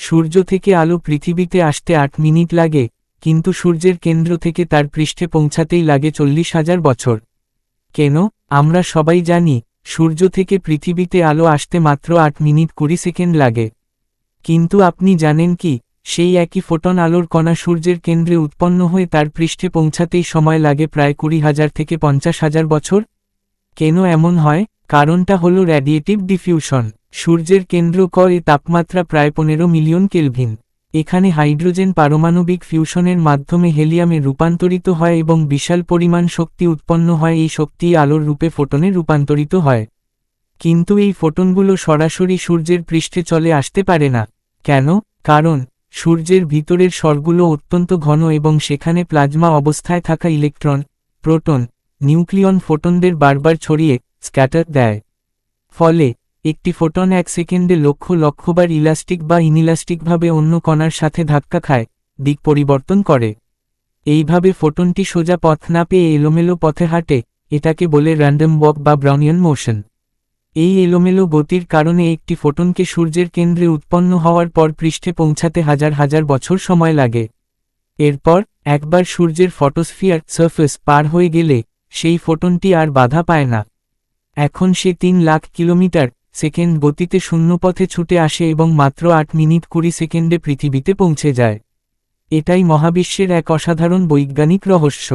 সূর্য থেকে আলো পৃথিবীতে আসতে 8 মিনিট লাগে, কিন্তু সূর্যের কেন্দ্র থেকে তার পৃষ্ঠে পৌঁছাতেই লাগে 40,000 বছর। কেন? আমরা সবাই জানি, সূর্য থেকে পৃথিবীতে আলো আসতে মাত্র 8 মিনিট 20 সেকেন্ড লাগে। কিন্তু আপনি জানেন কি, সেই একই ফোটন আলোর কণা সূর্যের কেন্দ্রে উৎপন্ন হয়ে তার পৃষ্ঠে পৌঁছাতেই সময় লাগে প্রায় 20,000 থেকে 50,000 বছর? কেন এমন হয়? কারণটা হলো রেডিয়েটিভ ডিফিউশন। সূর্যের কেন্দ্র এ তাপমাত্রা প্রায় 15 মিলিয়ন কেলভিন। এখানে হাইড্রোজেন পারমাণবিক ফিউশনের মাধ্যমে হেলিয়ামে রূপান্তরিত হয় এবং বিশাল পরিমাণ শক্তি উৎপন্ন হয়। এই শক্তি আলোর রূপে ফোটনে রূপান্তরিত হয়। কিন্তু এই ফোটনগুলো সরাসরি সূর্যের পৃষ্ঠে চলে আসতে পারে না। কেন? কারণ সূর্যের ভিতরের স্তরগুলো অত্যন্ত ঘন এবং সেখানে প্লাজমা অবস্থায় থাকা ইলেকট্রন, প্রোটন, নিউক্লিয়ন ফোটনদের বারবার ছড়িয়ে স্ক্যাটার দেয়। ফলে একটি ফোটন 1 সেকেন্ডে লক্ষ লক্ষবার ইলাস্টিক বা ইনইলাস্টিকভাবে অন্য কণার সাথে ধাক্কা খায়, দিক পরিবর্তন করে। এইভাবে ফোটনটি সোজা পথ না পেয়ে এলোমেলো পথে হাঁটে। এটাকে বলে র্যান্ডম ওয়াক বা ব্রাউনিয়ান মোশন। এই এলোমেলো গতির কারণে একটি ফোটনকে সূর্যের কেন্দ্রে উৎপন্ন হওয়ার পর পৃষ্ঠে পৌঁছাতে হাজার হাজার বছর সময় লাগে। এরপর একবার সূর্যের ফটোস্ফিয়ার সারফেস পার হয়ে গেলে সেই ফোটনটি আর বাধা পায় না। এখন সে 3 লাখ কিলোমিটার সেকেন্ড গতিতে শূন্যপথে ছুটে আসে এবং মাত্র 8 মিনিট 20 সেকেন্ডে পৃথিবীতে পৌঁছে যায়। এটাই মহাবিশ্বের এক অসাধারণ বৈজ্ঞানিক রহস্য।